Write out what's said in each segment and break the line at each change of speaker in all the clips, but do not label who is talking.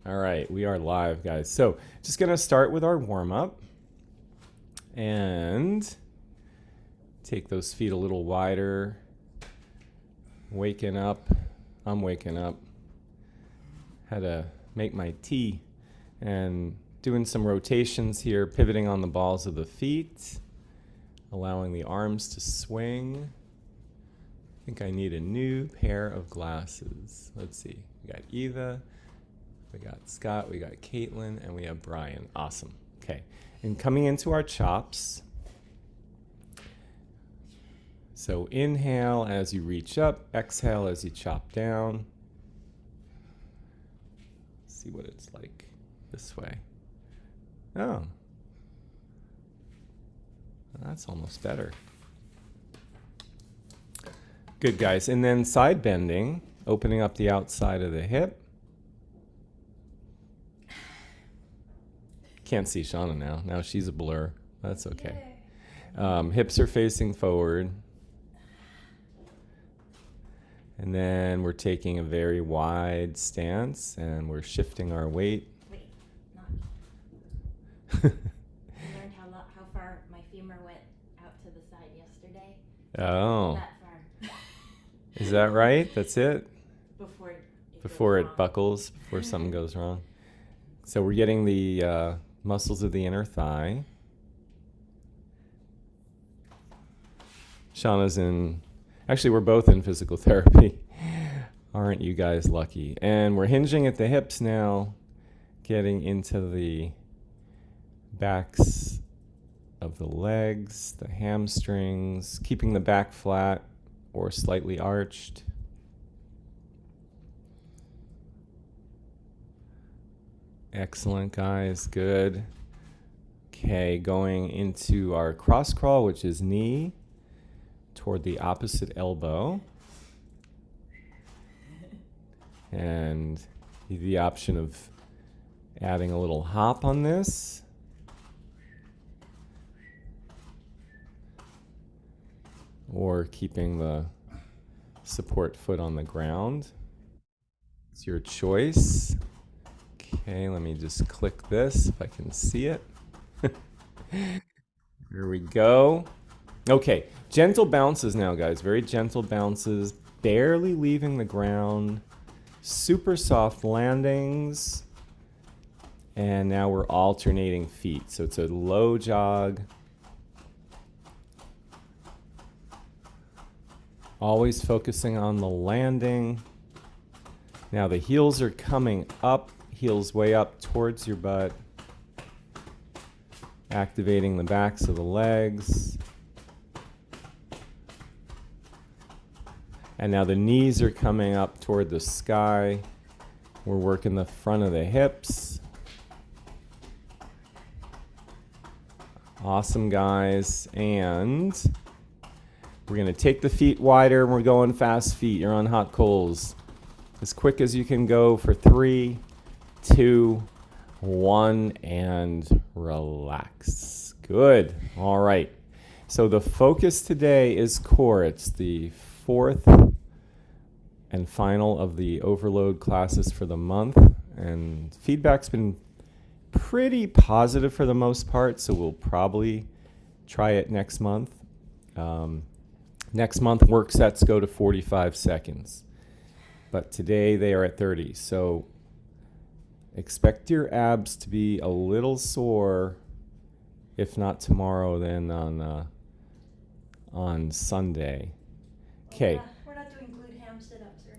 All right, we are live, guys. So just going to start with our warm-up and take those feet a little wider. Waking up. I'm waking up. Had to make my tea and doing some rotations here, pivoting on the balls of the feet, allowing the arms to swing. I think I need a new pair of glasses. Let's see. We got Eva. We got Scott, we got Caitlin, and we have Brian. Awesome. Okay. And coming into our chops. So inhale as you reach up, exhale as you chop down. Let's see what it's like this way. Oh. That's almost better. Good, guys. And then side bending, opening up the outside of the hip. Can't see Shauna now. Now she's a blur. That's okay. Hips are facing forward. And then we're taking a very wide stance and we're shifting our weight.
Wait, not me. I learned how far my femur went out to the side yesterday.
Oh.
That far.
Is that right? That's it?
Before
it buckles, before something goes wrong. So we're getting the muscles of the inner thigh. Shauna's in, actually we're both in physical therapy. Aren't you guys lucky? And we're hinging at the hips now, getting into the backs of the legs, the hamstrings, keeping the back flat or slightly arched. Excellent, guys. Good. Okay, going into our cross crawl, which is knee toward the opposite elbow. And the option of adding a little hop on this. Or keeping the support foot on the ground. It's your choice. Okay, let me just click this if I can see it. Here we go. Okay, gentle bounces now, guys. Very gentle bounces, barely leaving the ground. Super soft landings. And now we're alternating feet. So it's a low jog. Always focusing on the landing. Now the heels are coming up. Heels way up towards your butt. Activating the backs of the legs. And now the knees are coming up toward the sky. We're working the front of the hips. Awesome, guys. And we're going to take the feet wider and we're going fast feet. You're on hot coals. As quick as you can go for 3, 2, 1, and relax. Good. All right. So the focus today is core. It's the 4th and final of the overload classes for the month. And feedback's been pretty positive for the most part, so we'll probably try it next month. Next month, work sets go to 45 seconds. But today they are at 30. So expect your abs to be a little sore, if not tomorrow, then on Sunday. Okay.
We're not doing glute ham sit-ups or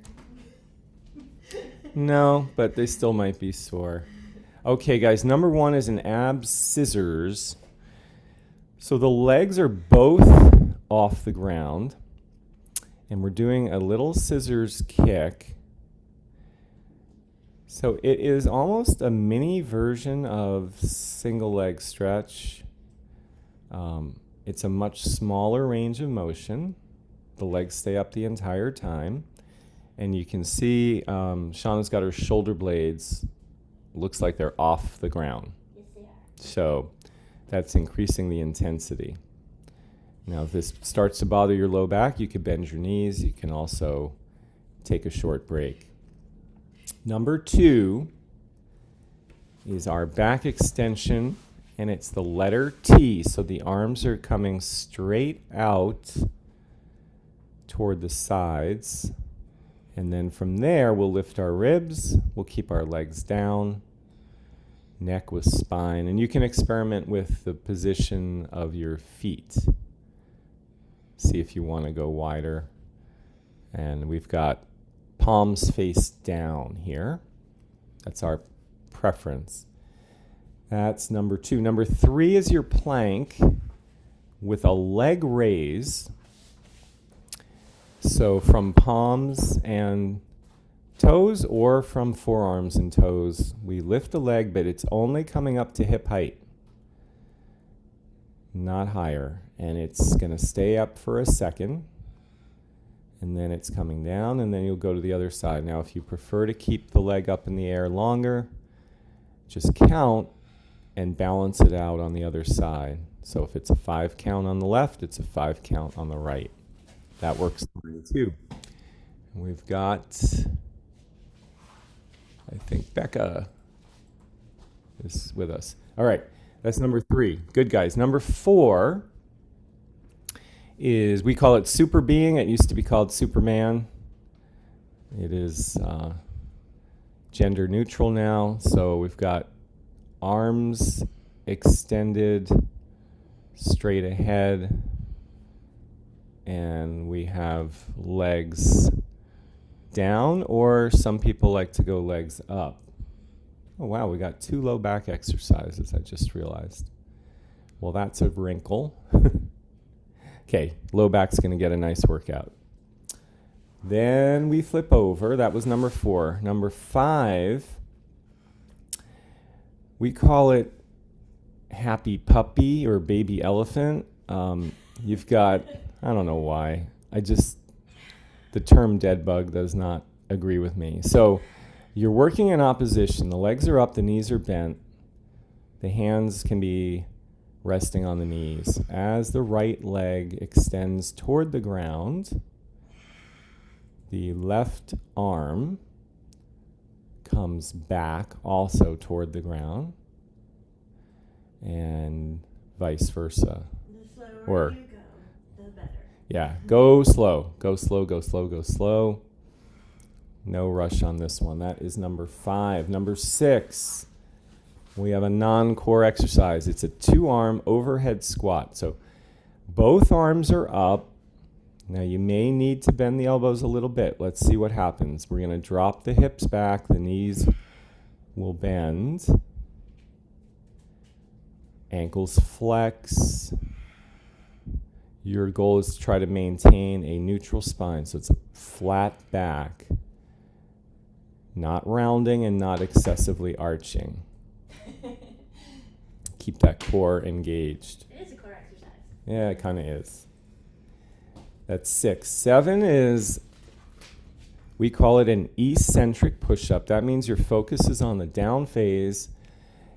anything.
No, but they still might be sore. Okay, guys, number 1 is an abs scissors. So the legs are both off the ground, and we're doing a little scissors kick. So it is almost a mini version of single leg stretch. It's a much smaller range of motion. The legs stay up the entire time. And you can see Shauna's got her shoulder blades. Looks like they're off the ground.
Yes, they are.
So that's increasing the intensity. Now, if this starts to bother your low back, you could bend your knees. You can also take a short break. Number 2 is our back extension, and it's the letter T. So the arms are coming straight out toward the sides. And then from there, we'll lift our ribs. We'll keep our legs down, neck with spine. And you can experiment with the position of your feet. See if you want to go wider. And we've got palms face down here. That's our preference. That's number 2. Number 3 is your plank with a leg raise. So from palms and toes or from forearms and toes, we lift the leg, but it's only coming up to hip height, not higher. And it's going to stay up for a second, and then it's coming down, and then you'll go to the other side. Now, if you prefer to keep the leg up in the air longer, just count and balance it out on the other side. So if it's a 5 count on the left, it's a 5 count on the right. That works for me too. We've got, I think Becca is with us. All right, that's number 3. Good, guys. Number 4 is, we call it Superbeing. It used to be called Superman. It is gender neutral now. So we've got arms extended straight ahead, and we have legs down, or some people like to go legs up. Oh wow, we got 2 low back exercises, I just realized. Well, that's a wrinkle. Okay, low back's going to get a nice workout. Then we flip over. That was number 4. Number 5, we call it happy puppy or baby elephant. You've got, I don't know why, the term dead bug does not agree with me. So you're working in opposition. The legs are up, the knees are bent. The hands can be resting on the knees. As the right leg extends toward the ground, the left arm comes back also toward the ground, and vice versa.
The slower
Or,
you go, the better.
yeah, go slow, go slow, go slow, go slow. No rush on this one. That is number 5. Number 6, we have a non-core exercise. It's a 2-arm overhead squat. So both arms are up. Now you may need to bend the elbows a little bit. Let's see what happens. We're going to drop the hips back. The knees will bend. Ankles flex. Your goal is to try to maintain a neutral spine. So it's a flat back, not rounding and not excessively arching. Keep that core engaged.
It is a core exercise.
Yeah, it kind of is. That's 6. 7 is, we call it an eccentric push-up. That means your focus is on the down phase.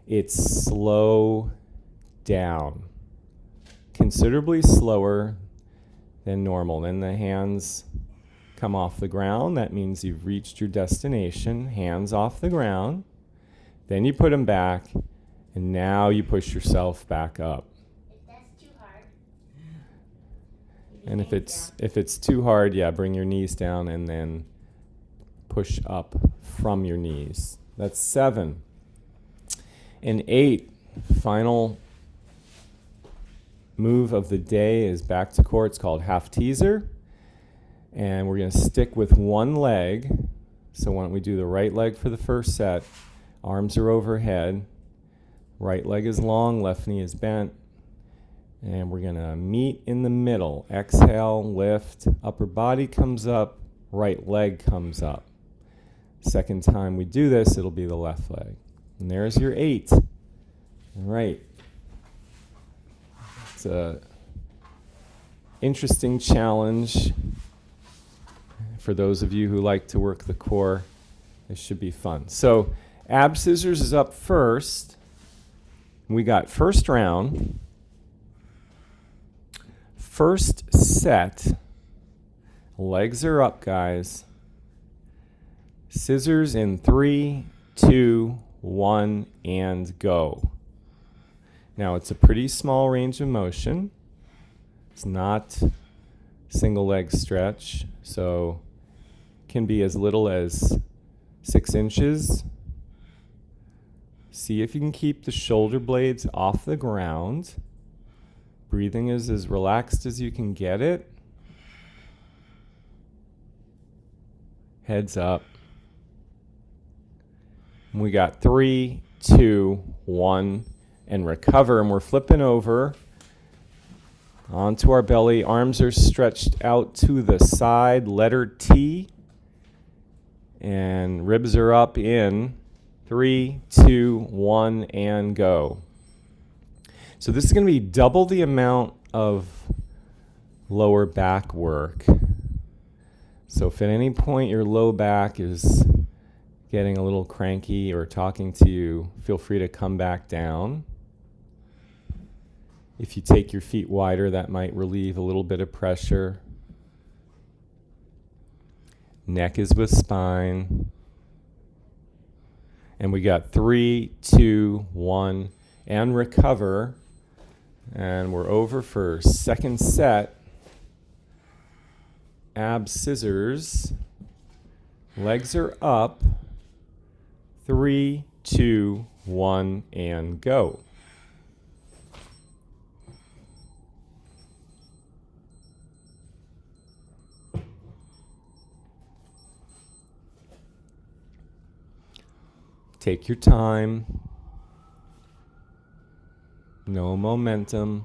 It's slow down, considerably slower than normal. Then the hands come off the ground. That means you've reached your destination. Hands off the ground. Then you put them back, and now you push yourself back up.
If that's too hard,
And if it's too hard, yeah, bring your knees down and then push up from your knees. That's 7. And 8, final move of the day is back to core. It's called Haft teaser. And we're going to stick with one leg. So why don't we do the right leg for the first set. Arms are overhead. Right leg is long, left knee is bent. And we're going to meet in the middle. Exhale, lift, upper body comes up, right leg comes up. Second time we do this, it'll be the left leg. And there's your 8. All right. It's a interesting challenge for those of you who like to work the core. This should be fun. So ab scissors is up first. We got first round. First set. Legs are up, guys. Scissors in 3, 2, 1, and go. Now it's a pretty small range of motion. It's not single leg stretch, so it can be as little as 6 inches. See if you can keep the shoulder blades off the ground. Breathing is as relaxed as you can get it. Heads up. We got 3, 2, 1, and recover. And we're flipping over onto our belly. Arms are stretched out to the side, letter T. And ribs are up in 3, 2, 1, and go. So this is going to be double the amount of lower back work. So if at any point your low back is getting a little cranky or talking to you, feel free to come back down. If you take your feet wider, that might relieve a little bit of pressure. Neck is with spine. And we got 3, 2, 1, and recover. And we're over for second set. Ab scissors. Legs are up. 3, 2, 1, and go. Take your time. No momentum.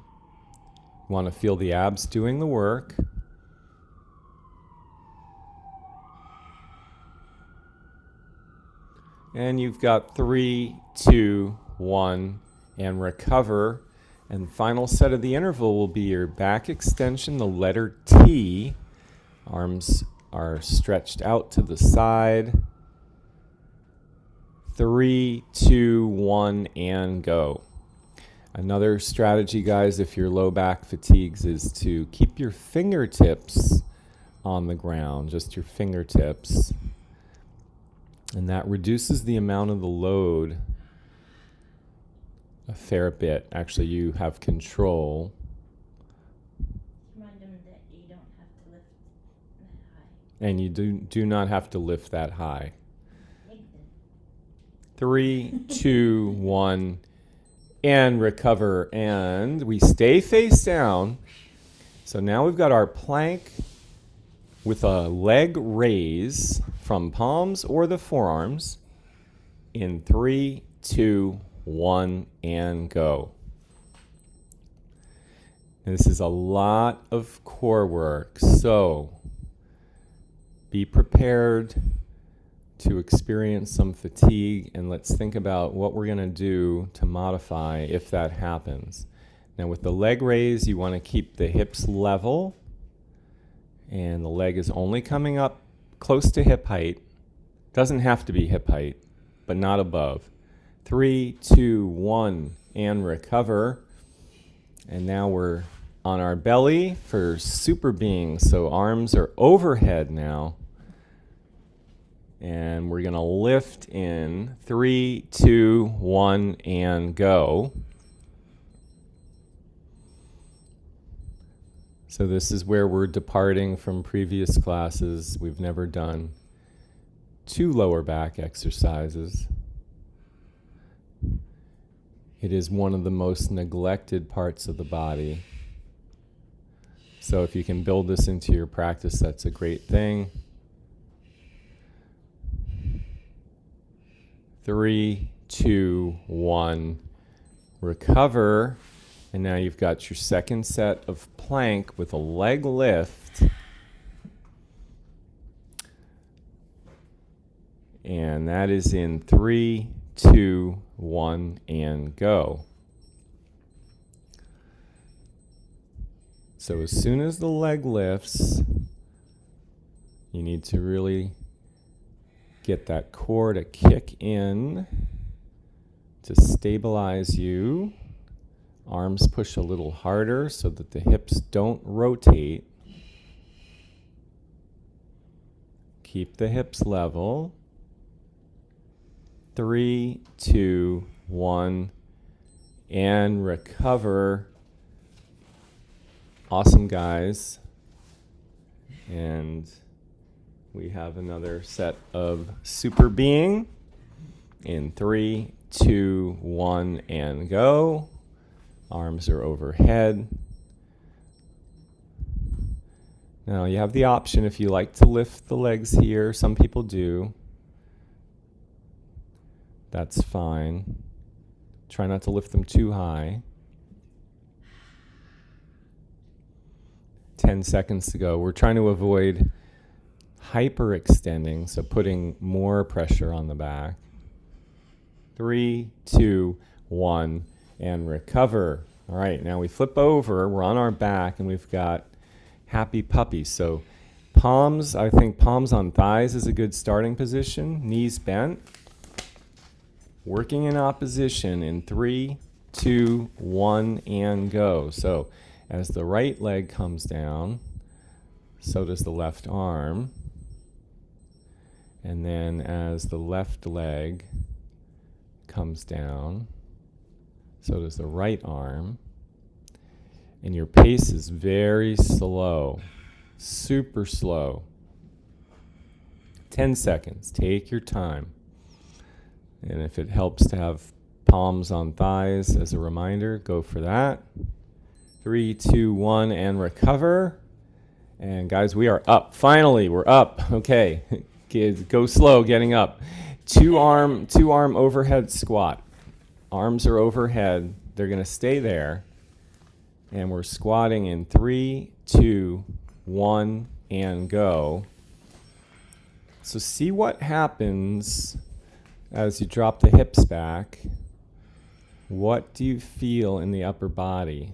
You want to feel the abs doing the work. And you've got 3, 2, 1, and recover. And the final set of the interval will be your back extension, the letter T. Arms are stretched out to the side. 3, 2, 1, and go. Another strategy, guys, if your low back fatigues, is to keep your fingertips on the ground, just your fingertips. And that reduces the amount of the load a fair bit. Actually, you have control.
Remind them that you don't have to lift that high.
And you do not have to lift that high.
Make them.
3, 2, 1, and recover. And we stay face down. So now we've got our plank with a leg raise from palms or the forearms in 3, 2, 1, and go. And this is a lot of core work, so be prepared to experience some fatigue, and let's think about what we're going to do to modify if that happens. Now with the leg raise, you want to keep the hips level, and the leg is only coming up close to hip height. Doesn't have to be hip height, but not above. 3, 2, 1, and recover. And now we're on our belly for Superbeing. So arms are overhead now. And we're going to lift in 3, 2, 1, and go. So this is where we're departing from previous classes. We've never done 2 lower back exercises. It is one of the most neglected parts of the body. So if you can build this into your practice, that's a great thing. 3, 2, 1, recover. And now you've got your second set of plank with a leg lift. And that is in 3, 2, 1, and go. So as soon as the leg lifts, you need to really get that core to kick in to stabilize you. Arms push a little harder so that the hips don't rotate. Keep the hips level. 3, 2, 1, and recover. Awesome, guys. And we have another set of Superbeing in 3, 2, 1, and go. Arms are overhead. Now you have the option if you like to lift the legs here. Some people do. That's fine. Try not to lift them too high. 10 seconds to go. We're trying to avoid hyperextending, so putting more pressure on the back. 3, 2, 1, and recover. All right, now we flip over. We're on our back, and we've got happy puppies. So palms, I think palms on thighs is a good starting position. Knees bent. Working in opposition in 3, 2, 1, and go. So as the right leg comes down, so does the left arm. And then as the left leg comes down, so does the right arm. And your pace is very slow, super slow. 10 seconds, take your time. And if it helps to have palms on thighs as a reminder, go for that. 3, 2, 1, and recover. And guys, we are up. Finally, we're up. Okay, kids, go slow getting up. Two arm overhead squat. Arms are overhead. They're going to stay there. And we're squatting in 3, 2, 1, and go. So see what happens as you drop the hips back. What do you feel in the upper body?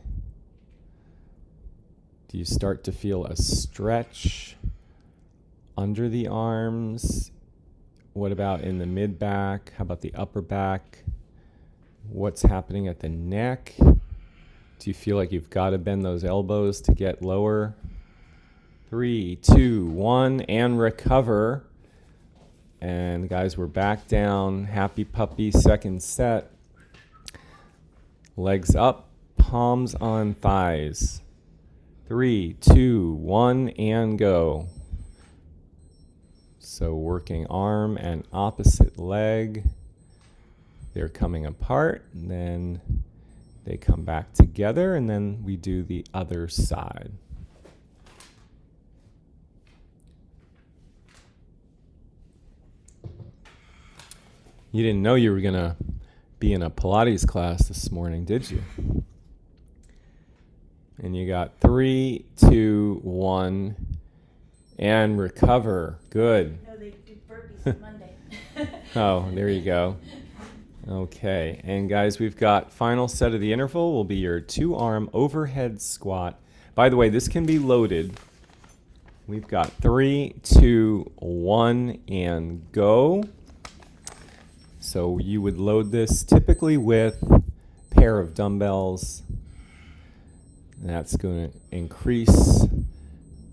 Do you start to feel a stretch under the arms? What about in the mid back? How about the upper back? What's happening at the neck? Do you feel like you've got to bend those elbows to get lower? 3, 2, 1, and recover. And guys, we're back down. Happy puppy, second set. Legs up, palms on thighs. 3, 2, 1, and go. So working arm and opposite leg. They're coming apart, and then they come back together, and then we do the other side. You didn't know you were going to be in a Pilates class this morning, did you? And you got 3, 2, 1, and recover. Good.
No, they do burpees Monday.
Oh, there you go. Okay, and guys, we've got final set of the interval will be your 2-arm overhead squat. By the way, this can be loaded. We've got 3, 2, 1, and go. So you would load this typically with a pair of dumbbells. That's going to increase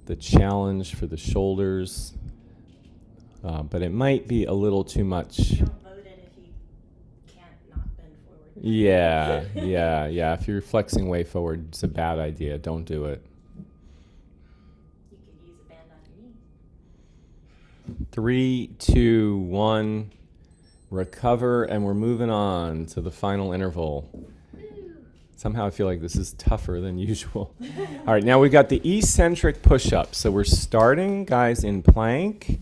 the challenge for the shoulders, but it might be a little too much.
Don't load it if you can't not bend forward.
Yeah. If you're flexing way forward, it's a bad idea. Don't do it.
You could use a band on your knees.
3, 2, 1, recover, and we're moving on to the final interval. Somehow I feel like this is tougher than usual. All right, now we've got the eccentric push-up. So we're starting, guys, in plank,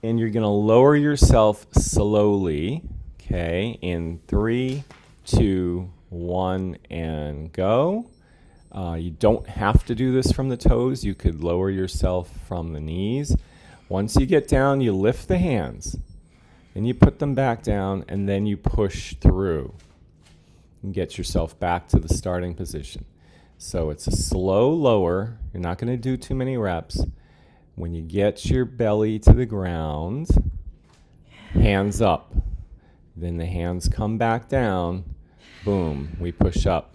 and you're going to lower yourself slowly, okay, in 3, 2, 1, and go. You don't have to do this from the toes. You could lower yourself from the knees. Once you get down, you lift the hands, and you put them back down, and then you push through. And get yourself back to the starting position. So it's a slow lower. You're not going to do too many reps. When you get your belly to the ground, hands up. Then the hands come back down. Boom, we push up.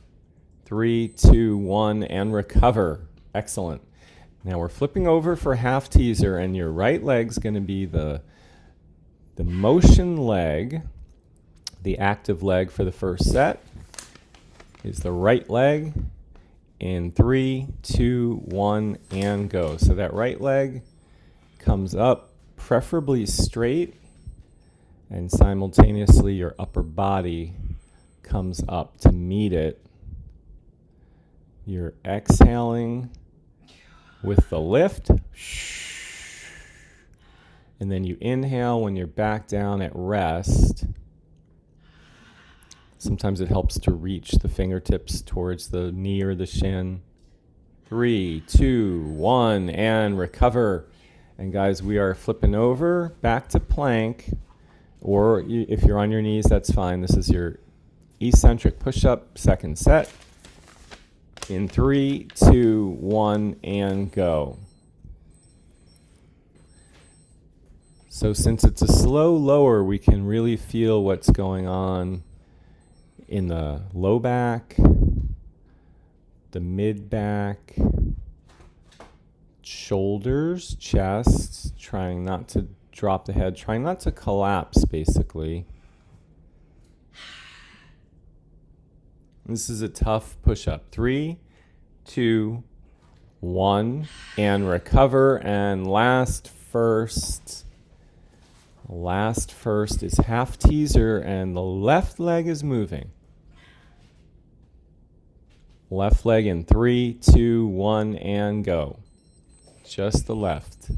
3, 2, 1, and recover. Excellent. Now we're flipping over for half teaser, and your right leg's going to be the The motion leg, the active leg for the first set, is the right leg in 3, 2, 1, and go. So that right leg comes up, preferably straight, and simultaneously your upper body comes up to meet it. You're exhaling with the lift. And then you inhale when you're back down at rest. Sometimes it helps to reach the fingertips towards the knee or the shin. 3, 2, 1, and recover. And guys, we are flipping over back to plank. Or if you're on your knees, that's fine. This is your eccentric push-up, second set. In 3, 2, 1, and go. So since it's a slow lower, we can really feel what's going on in the low back, the mid back, shoulders, chest, trying not to drop the head, trying not to collapse, basically. This is a tough push-up. 3, 2, 1, and recover. And last first is half teaser, and the left leg is moving. Left leg in 3, 2, 1, and go. Just the left.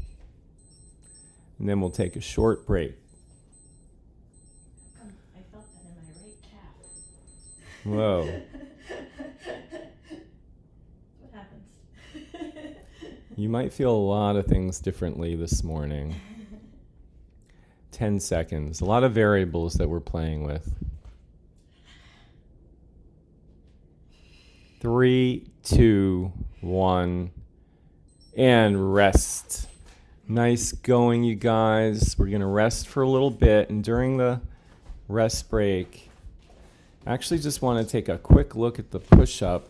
And then we'll take a short break.
I felt that in my right calf.
Whoa.
What happens?
You might feel a lot of things differently this morning. 10 seconds. A lot of variables that we're playing with. 3, 2, 1, and rest. Nice going, you guys. We're going to rest for a little bit, and during the rest break, I actually just want to take a quick look at the push-up.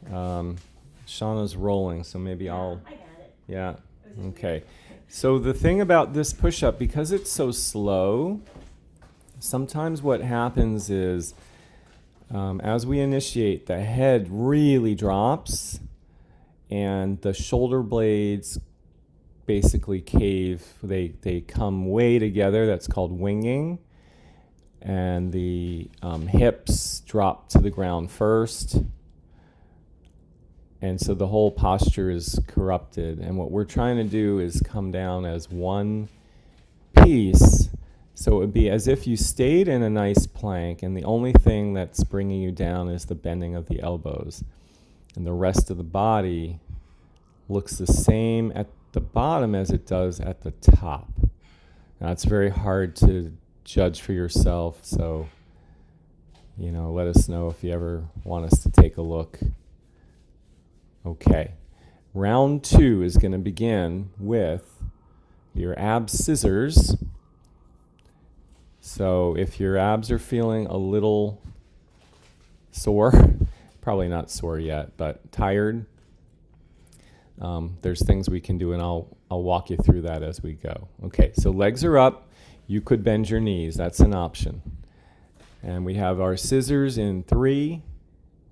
Shauna's rolling, so maybe I'll...
I got it.
Yeah, okay. So the thing about this push-up, because it's so slow, sometimes what happens is as we initiate, the head really drops and the shoulder blades basically cave. They come way together. That's called winging. And the hips drop to the ground first. And so the whole posture is corrupted. And what we're trying to do is come down as one piece. So it would be as if you stayed in a nice plank, and the only thing that's bringing you down is the bending of the elbows. And the rest of the body looks the same at the bottom as it does at the top. Now, it's very hard to judge for yourself. So, let us know if you ever want us to take a look. Okay, round 2 is going to begin with your ab scissors. So if your abs are feeling a little sore, probably not sore yet, but tired, there's things we can do, and I'll walk you through that as we go. Okay, so legs are up. You could bend your knees. That's an option. And we have our scissors in 3,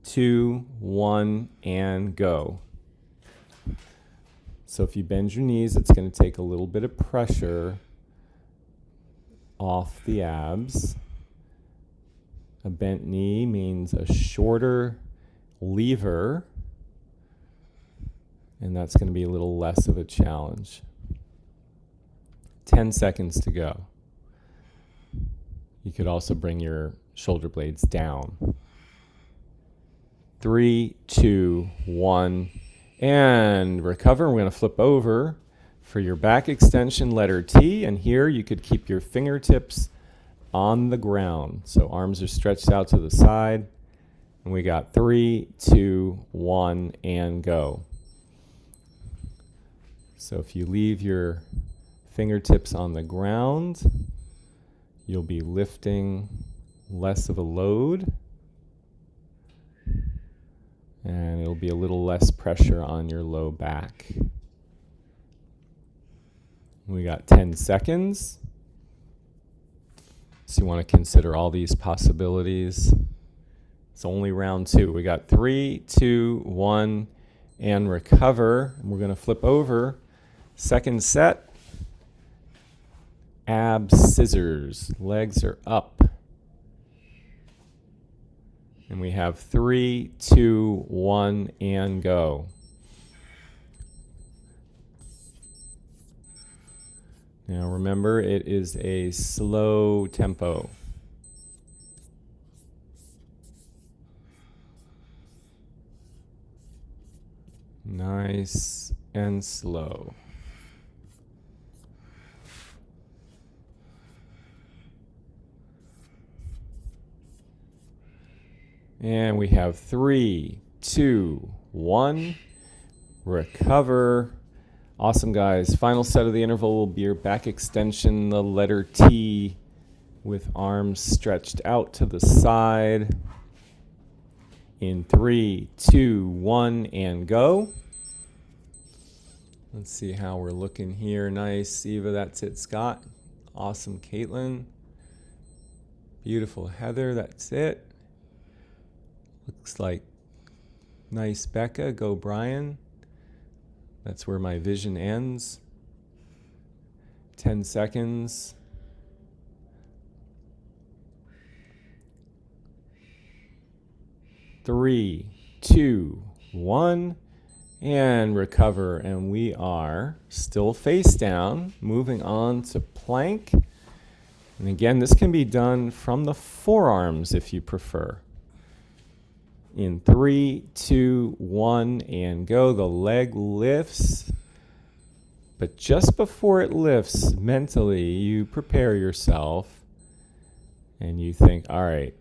2, 1, and go. So if you bend your knees, it's going to take a little bit of pressure off the abs. A bent knee means a shorter lever, and that's going to be a little less of a challenge. 10 seconds to go. You could also bring your shoulder blades down. 3, 2, 1, and recover. We're going to flip over for your back extension, letter T, and here you could keep your fingertips on the ground. So arms are stretched out to the side, and we got 3, 2, 1, and go. So if you leave your fingertips on the ground, you'll be lifting less of a load, and it'll be a little less pressure on your low back. We got 10 seconds. So you want to consider all these possibilities. It's only round 2. We got 3, 2, 1, and recover. And we're going to flip over. Second set. Ab scissors. Legs are up. And we have 3, 2, 1, and go. Now remember, it is a slow tempo. Nice and slow. And we have 3, 2, 1, recover. Awesome, guys. Final set of the interval will be your back extension, the letter T, with arms stretched out to the side. In 3, 2, 1, and go. Let's see how we're looking here. Nice, Eva. That's it, Scott. Awesome, Caitlin. Beautiful, Heather. That's it. Looks like nice, Becca. Go, Brian. That's where my vision ends. 10 seconds. Three, 2, 1, and recover. And we are still face down, moving on to plank. And again, this can be done from the forearms if you prefer. In 3, 2, 1, and go. The leg lifts. But just before it lifts, mentally, you prepare yourself and you think, all right,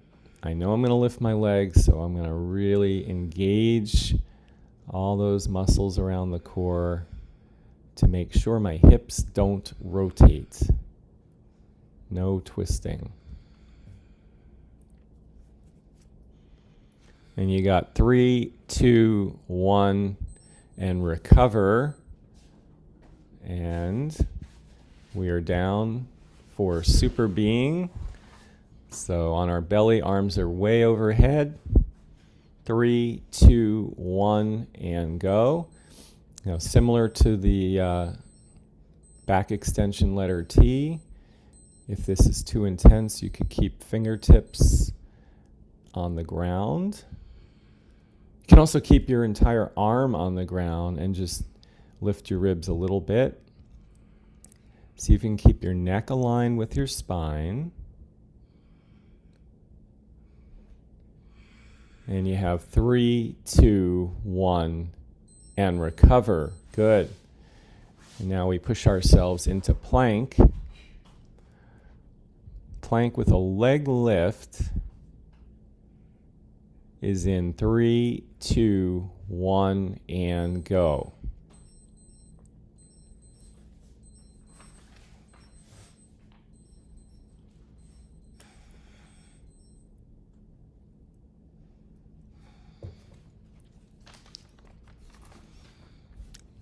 I know I'm going to lift my legs, so I'm going to really engage all those muscles around the core to make sure my hips don't rotate. No twisting. And you got 3, 2, 1, and recover. And we are down for Superbeing. So on our belly, arms are way overhead. 3, 2, 1, and go. Now, similar to the back extension letter T, if this is too intense, you could keep fingertips on the ground. You can also keep your entire arm on the ground and just lift your ribs a little bit. See if you can keep your neck aligned with your spine. And you have 3, 2, 1, and recover. Good. And now we push ourselves into plank. Plank with a leg lift is in 3, 2, 1, and go.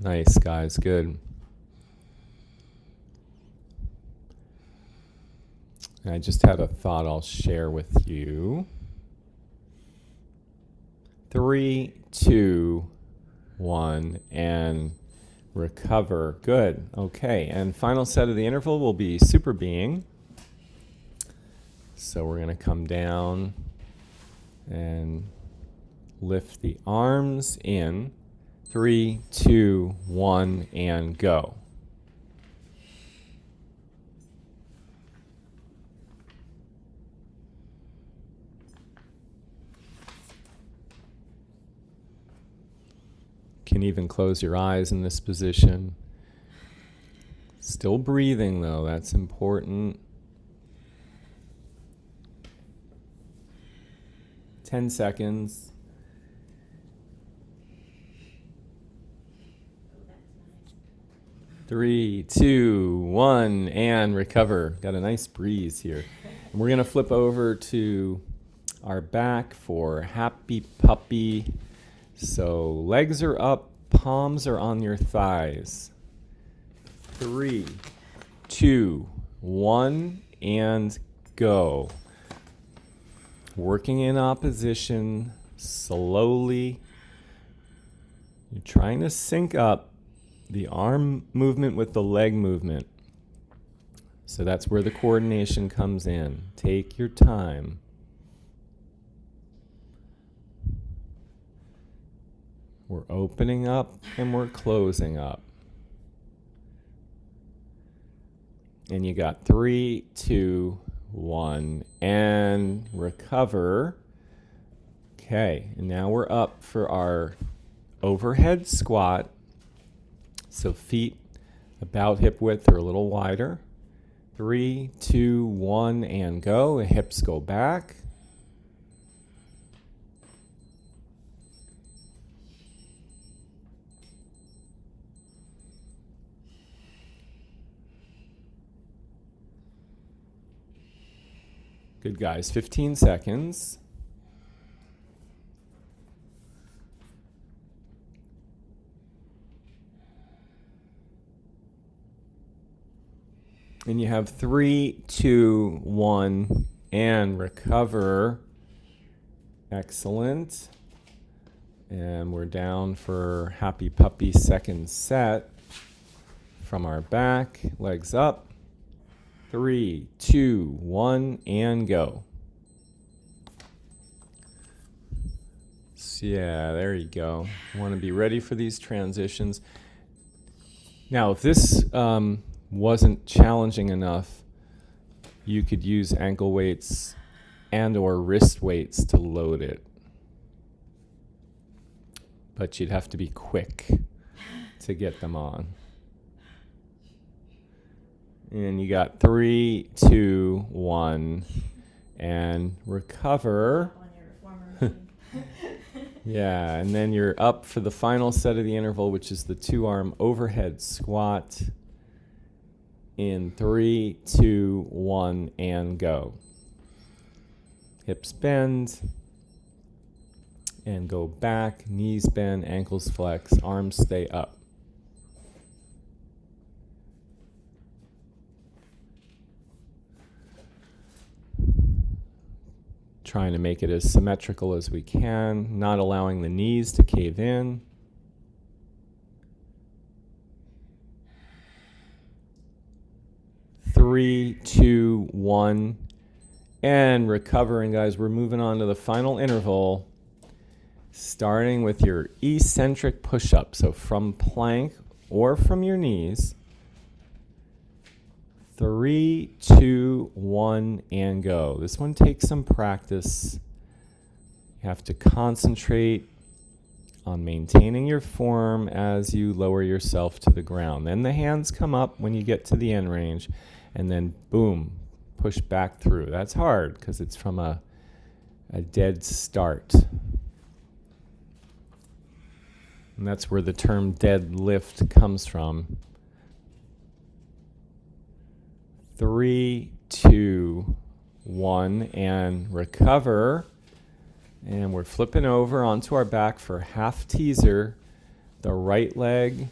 Nice, guys. Good. And I just had a thought I'll share with you. 3, 2, 1, and recover. Good. Okay. And final set of the interval will be Superbeing. So we're going to come down and lift the arms in. 3, 2, 1, and go. Can even close your eyes in this position. Still breathing though, that's important. 10 seconds. Three, 2, 1, and recover. Got a nice breeze here. And we're going to flip over to our back for happy puppy. So legs are up, palms are on your thighs. 3, 2, 1, and go. Working in opposition, slowly. You're trying to sync up the arm movement with the leg movement. So that's where the coordination comes in. Take your time. We're opening up and we're closing up. And you got 3, 2, 1, and recover. Okay, and now we're up for our overhead squat. So feet about hip width or a little wider. 3, 2, 1, and go. Hips go back. Good, guys. 15 seconds. And you have 3, 2, 1, and recover. Excellent. And we're down for Happy Puppy second set. From our back, legs up. 3, 2, 1, and go. So yeah, there you go. You want to be ready for these transitions. Now, if this wasn't challenging enough, you could use ankle weights and or wrist weights to load it. But you'd have to be quick to get them on. And you got 3, 2, 1, and recover. Yeah, and then you're up for the final set of the interval, which is the 2-arm overhead squat. In 3, 2, 1, and go. Hips bend. And go back, knees bend, ankles flex, arms stay up. Trying to make it as symmetrical as we can, not allowing the knees to cave in. Three, 2, 1, and recovering, guys. We're moving on to the final interval, starting with your eccentric push-up. So from plank or from your knees. 3, 2, 1, and go. This one takes some practice. You have to concentrate on maintaining your form as you lower yourself to the ground. Then the hands come up when you get to the end range, and then boom, push back through. That's hard because it's from a dead start. And that's where the term deadlift comes from. 3, 2, 1, and recover. And we're flipping over onto our back for half teaser. The right leg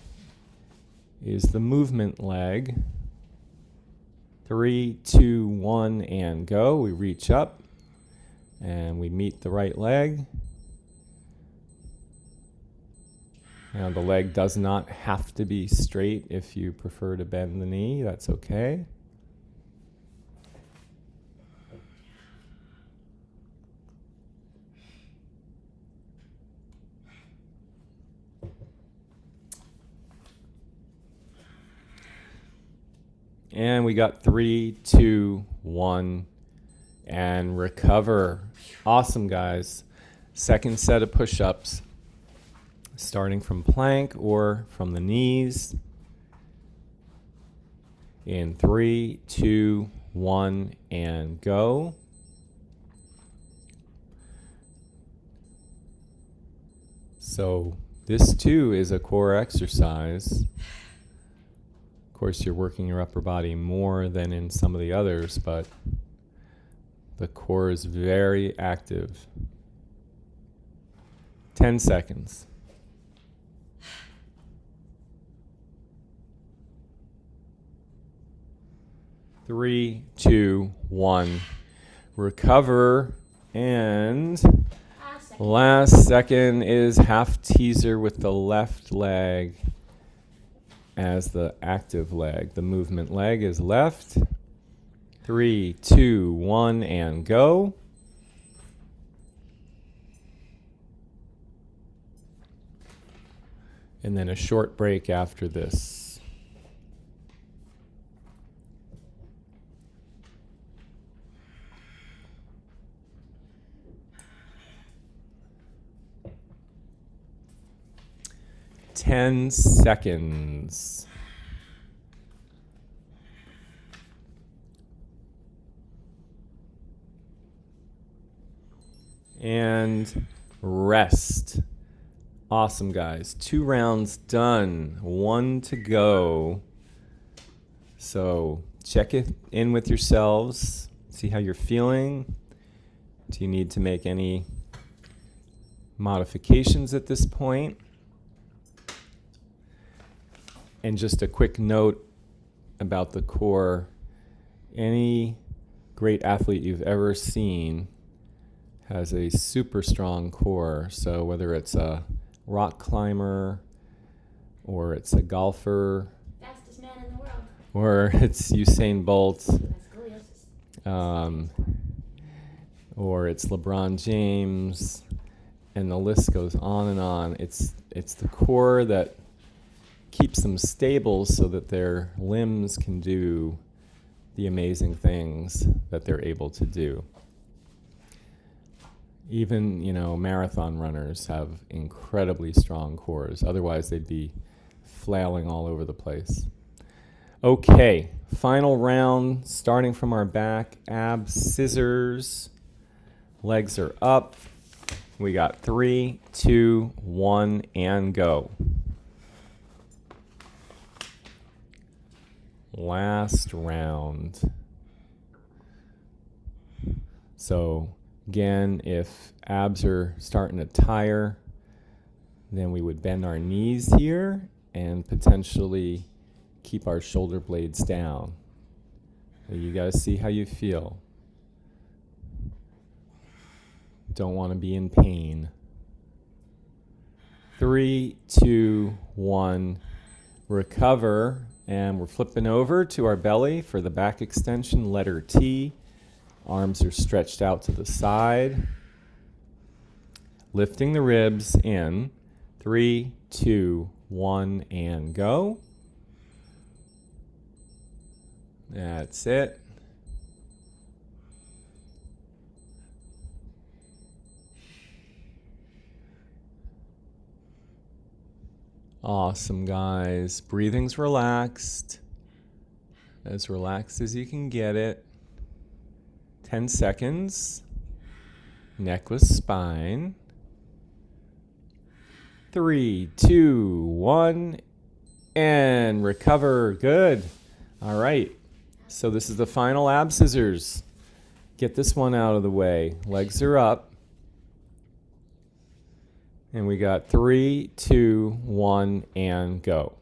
is the movement leg. 3, 2, 1, and go. We reach up and we meet the right leg. Now the leg does not have to be straight. If you prefer to bend the knee, that's okay. And we got 3, 2, 1, and recover. Awesome, guys. Second set of push-ups, starting from plank or from the knees. In 3, 2, 1, and go. So this too is a core exercise. Of course, you're working your upper body more than in some of the others, but the core is very active. 10 seconds. 3, 2, 1. Recover. And last second is half teaser with the left leg as the active leg. The movement leg is left. 3, 2, 1, and go. And then a short break after this. Ten seconds. And rest. Awesome, guys. 2 rounds done. 1 to go. So check it in with yourselves. See how you're feeling. Do you need to make any modifications at this point? And just a quick note about the core. Any great athlete you've ever seen has a super strong core. So whether it's a rock climber, or it's a golfer,
fastest man in the world,
or it's Usain Bolt,
scoliosis,
or it's LeBron James, and the list goes on and on. It's the core that keeps them stable so that their limbs can do the amazing things that they're able to do. Even, marathon runners have incredibly strong cores. Otherwise, they'd be flailing all over the place. Okay, final round, starting from our back. Abs, scissors. Legs are up. We got 3, 2, 1, and go. Last round. So again, if abs are starting to tire, then we would bend our knees here and potentially keep our shoulder blades down. So you guys see how you feel. Don't want to be in pain. 3, 2, 1, recover. And we're flipping over to our belly for the back extension, letter T. Arms are stretched out to the side. Lifting the ribs in. 3, 2, 1, and go. That's it. Awesome, guys. Breathing's relaxed as you can get it. 10 seconds. Neck with spine. 3, 2, 1, and recover. Good. All right. So this is the final ab scissors. Get this one out of the way. Legs are up. And we got 3, 2, 1, and go.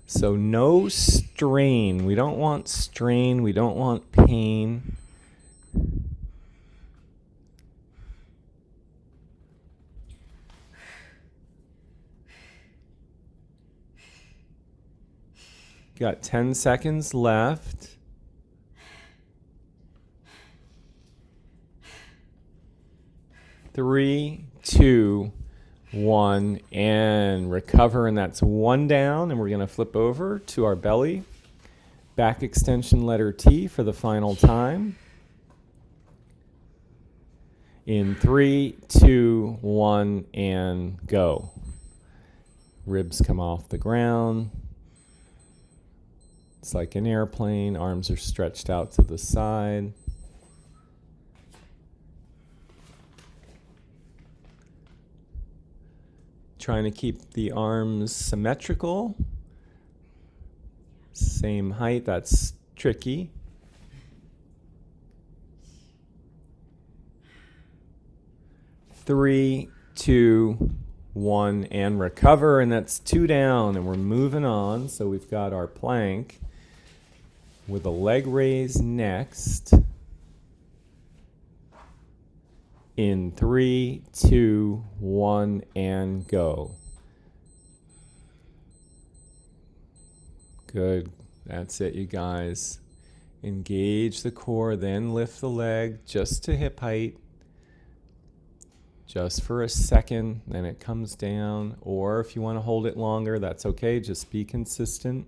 So no strain. We don't want strain. We don't want pain. Got 10 seconds left. 3, 2, 1, and recover. And that's 1 down. And we're going to flip over to our belly. Back extension, letter T for the final time. In 3, 2, 1, and go. Ribs come off the ground. It's like an airplane. Arms are stretched out to the side. Trying to keep the arms symmetrical. Same height, that's tricky. Three, 2, 1, and recover. And that's 2 down, and we're moving on. So we've got our plank with a leg raise next. In 3, 2, 1, and go. Good. That's it, you guys. Engage the core, then lift the leg just to hip height. Just for a second, then it comes down. Or if you want to hold it longer, that's okay. Just be consistent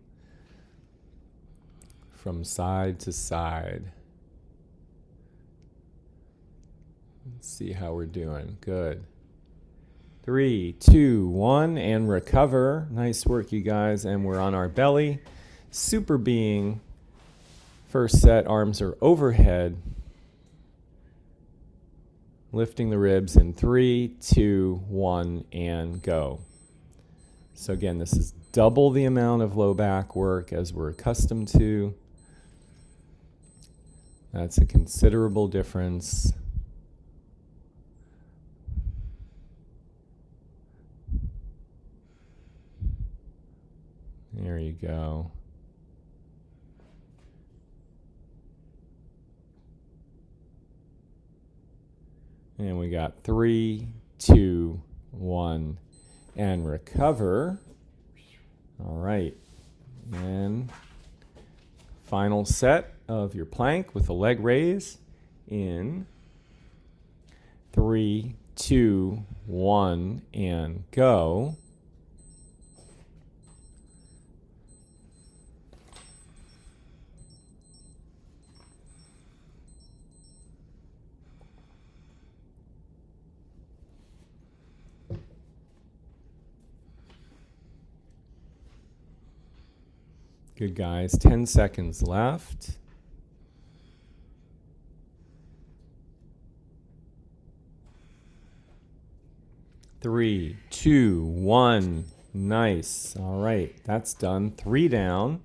from side to side. Let's see how we're doing. Good. 3, 2, 1, and recover. Nice work, you guys. And we're on our belly. Superbeing. First set, arms are overhead. Lifting the ribs in 3, 2, 1, and go. So again, this is double the amount of low back work as we're accustomed to. That's a considerable difference. There you go. And we got 3, 2, 1, and recover. All right. And final set of your plank with a leg raise in 3, 2, 1, and go. Good, guys. 10 seconds left. Three, 2, 1. Nice. All right, that's done. 3 down.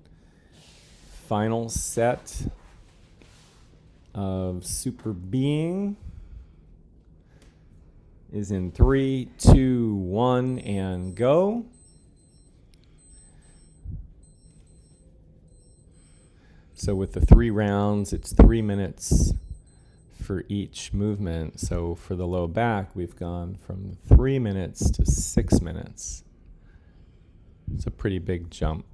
Final set of Superbeing is in 3, 2, 1, and go. So with the 3 rounds, it's 3 minutes for each movement. So for the low back, we've gone from 3 minutes to 6 minutes. It's a pretty big jump.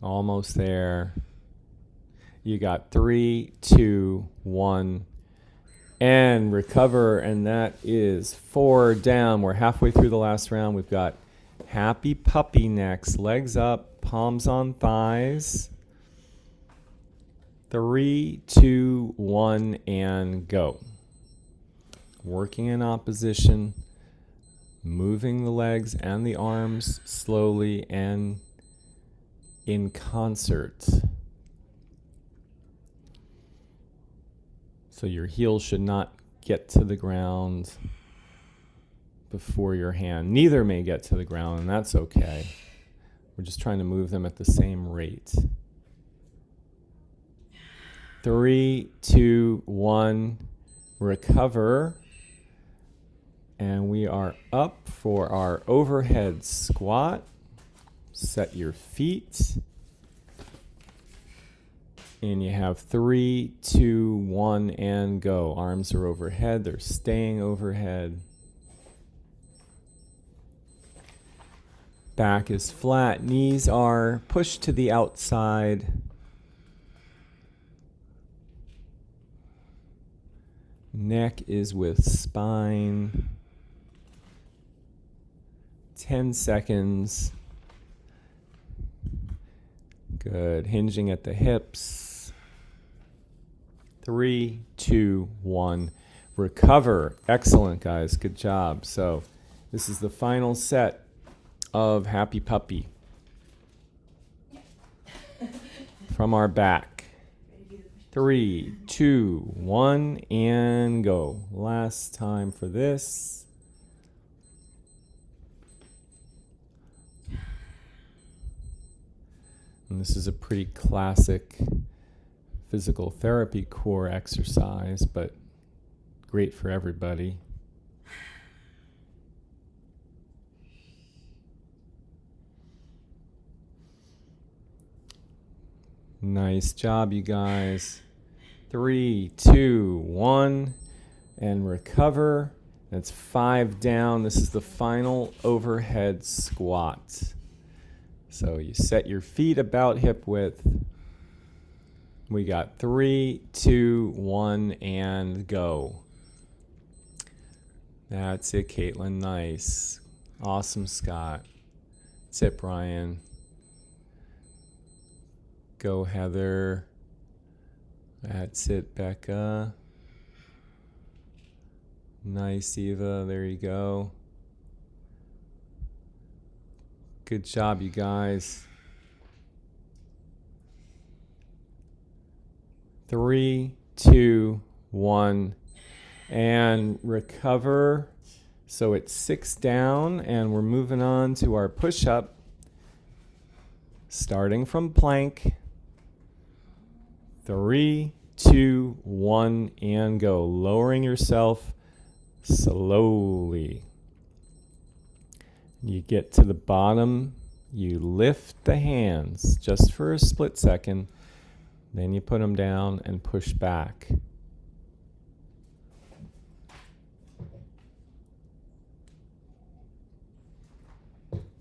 Almost there. You got 3, 2, 1, and recover. And that is 4 down. We're halfway through the last round. We've got Happy Puppy next. Legs up, palms on thighs. 3, 2, 1, and go. Working in opposition, moving the legs and the arms slowly and in concert. So your heel should not get to the ground before your hand. Neither may get to the ground, and that's okay. We're just trying to move them at the same rate. 3, 2, 1, recover. And we are up for our overhead squat. Set your feet. And you have 3, 2, 1, and go. Arms are overhead. They're staying overhead. Back is flat. Knees are pushed to the outside. Neck is with spine. 10 seconds. Good. Hinging at the hips. 3, 2, 1. Recover. Excellent, guys. Good job. So this is the final set of Happy Puppy from our back. 3, 2, 1, and go. Last time for this. And this is a pretty classic physical therapy core exercise, but great for everybody. Nice job, you guys. 3, 2, 1, and recover. That's 5 down. This is the final overhead squat. So you set your feet about hip width. We got 3, 2, 1, and go. That's it, Caitlin. Nice. Awesome, Scott. That's it, Brian. Go, Heather. That's it, Becca. Nice, Eva. There you go. Good job, you guys. 3, 2, 1, and recover. So it's 6 down, and we're moving on to our push-up. Starting from plank. 3, 2, 1, and go. Lowering yourself slowly. You get to the bottom, you lift the hands just for a split second, then you put them down and push back.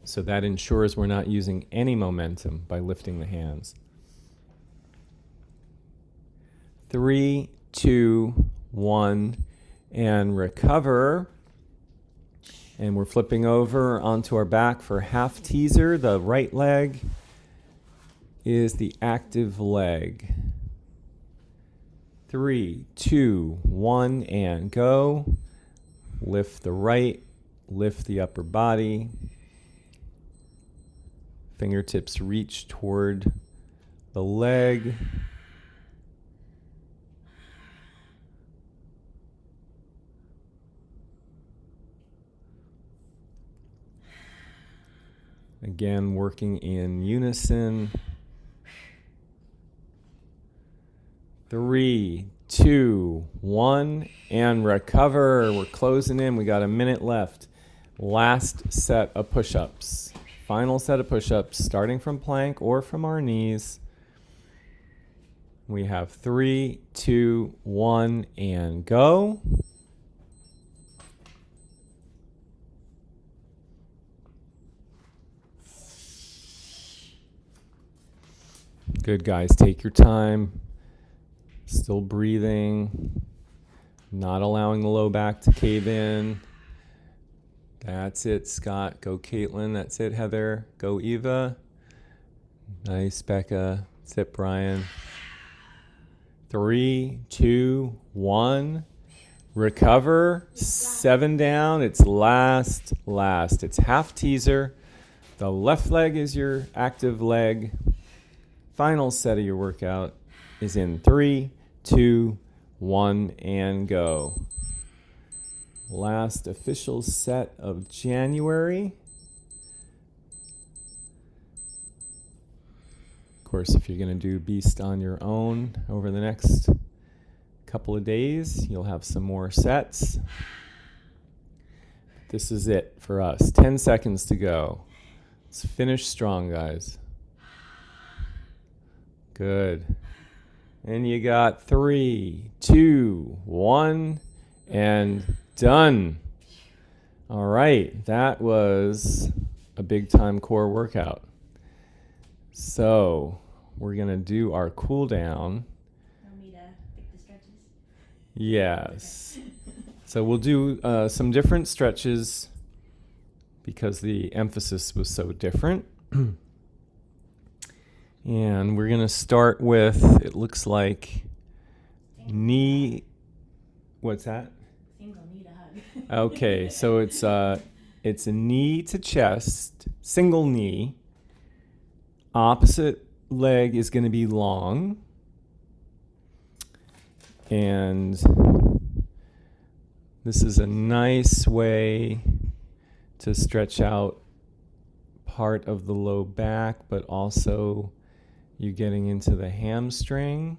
So that ensures we're not using any momentum by lifting the hands. 3, 2, 1, and recover. And we're flipping over onto our back for half teaser. The right leg is the active leg. 3, 2, 1, and go. Lift the right, lift the upper body. Fingertips reach toward the leg. Again, working in unison. 3, 2, 1, and recover. We're closing in. We got a minute left. Last set of push-ups. Final set of push-ups, starting from plank or from our knees. We have 3, 2, 1, and go. Good, guys. Take your time. Still breathing. Not allowing the low back to cave in. That's it, Scott. Go, Caitlin. That's it, Heather. Go, Eva. Nice, Becca. That's it, Brian. 3, 2, 1. Recover. 7 down. It's last. It's half teaser. The left leg is your active leg. Final set of your workout is in 3, 2, 1, and go. Last official set of January. Of course, if you're going to do Beast on your own over the next couple of days, you'll have some more sets. This is it for us. 10 seconds to go. Let's finish strong, guys. Good. And you got 3, 2, 1, and done. All right. That was a big time core workout. So we're going to do our cool down.
Want me to pick the stretches?
Yes. So we'll do some different stretches because the emphasis was so different. And we're going to start with, it looks like, knee. What's that?
Single knee to hug.
Okay, so it's a knee to chest, single knee. Opposite leg is going to be long. And this is a nice way to stretch out part of the low back, but also you're getting into the hamstring.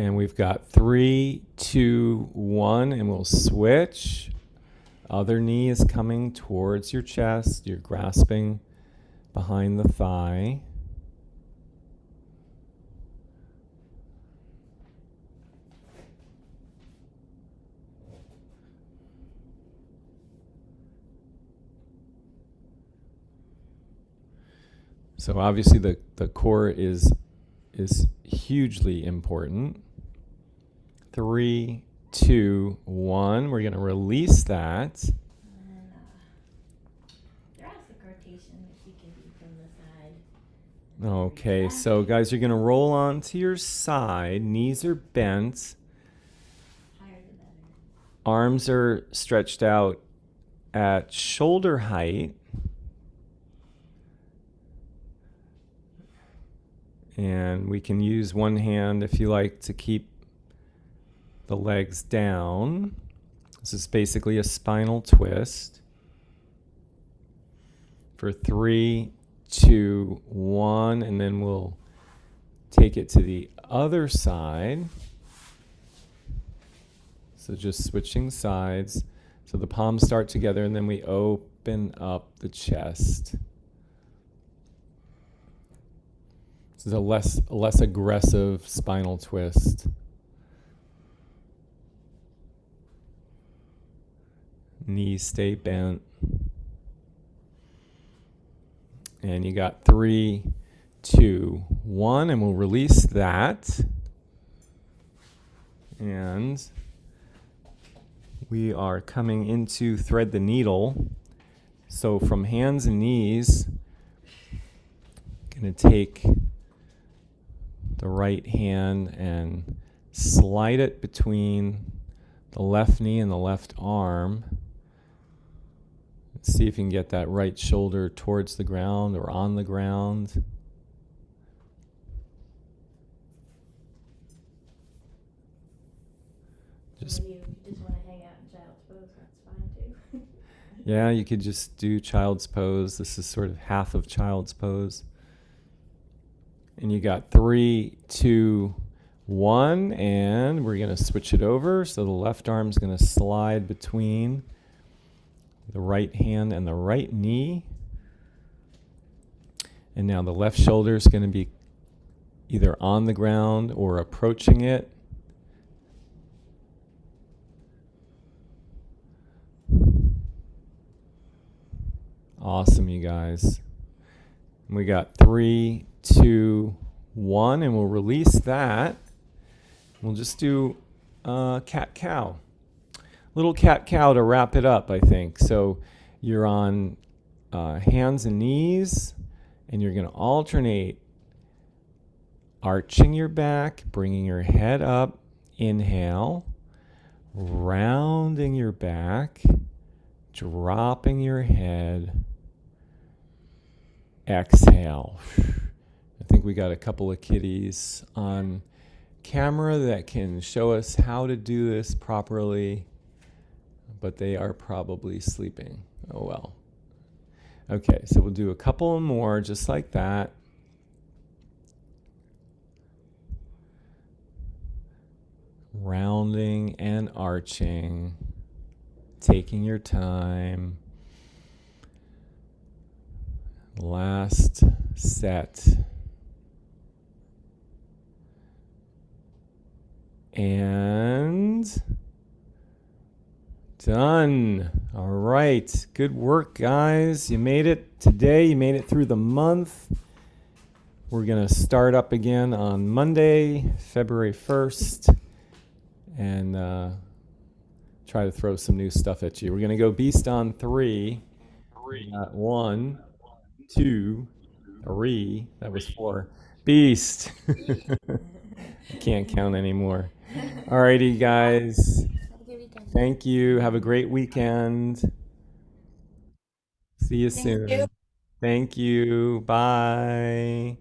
And we've got 3, 2, 1, and we'll switch. Other knee is coming towards your chest. You're grasping behind the thigh. So obviously the core is hugely important. 3, 2, 1. We're going to release that.
And then thoracic rotation, if you can do from the side.
Okay, so guys, you're going to roll onto your side. Knees are bent.
Higher the better.
Arms are stretched out at shoulder height. And we can use one hand if you like to keep the legs down. This is basically a spinal twist. For 3, 2, 1, and then we'll take it to the other side. So just switching sides. So the palms start together and then we open up the chest. This is a less aggressive spinal twist. Knees stay bent. And you got 3, 2, 1, and we'll release that. And we are coming into thread the needle. So from hands and knees, going to take the right hand and slide it between the left knee and the left arm. See if you can get that right shoulder towards the ground or on the ground.
Just maybe if you just want to hang out in child's pose, that's fine too.
Yeah, you could just do child's pose. This is sort of half of child's pose. And you got 3, 2, 1, and we're going to switch it over. So the left arm's going to slide between the right hand and the right knee. And now the left shoulder is going to be either on the ground or approaching it. Awesome, you guys. And we got 3, 2, 1, and we'll release that. We'll just do cat-cow. Little cat-cow to wrap it up, I think. So you're on hands and knees, and you're going to alternate arching your back, bringing your head up, inhale, rounding your back, dropping your head, exhale. I think we got a couple of kitties on camera that can show us how to do this properly, but they are probably sleeping. Oh well. Okay, so we'll do a couple more just like that. Rounding and arching, taking your time. Last set. And done. All right. Good work, guys. You made it today. You made it through the month. We're going to start up again on Monday, February 1st, and try to throw some new stuff at you. We're going to go beast on 3. 1, 2, 3. That was 4. Beast. I can't count anymore. Alrighty, guys.
Have a good weekend.
Thank you. Have a great weekend. See you soon.
you.
Thank you. Bye.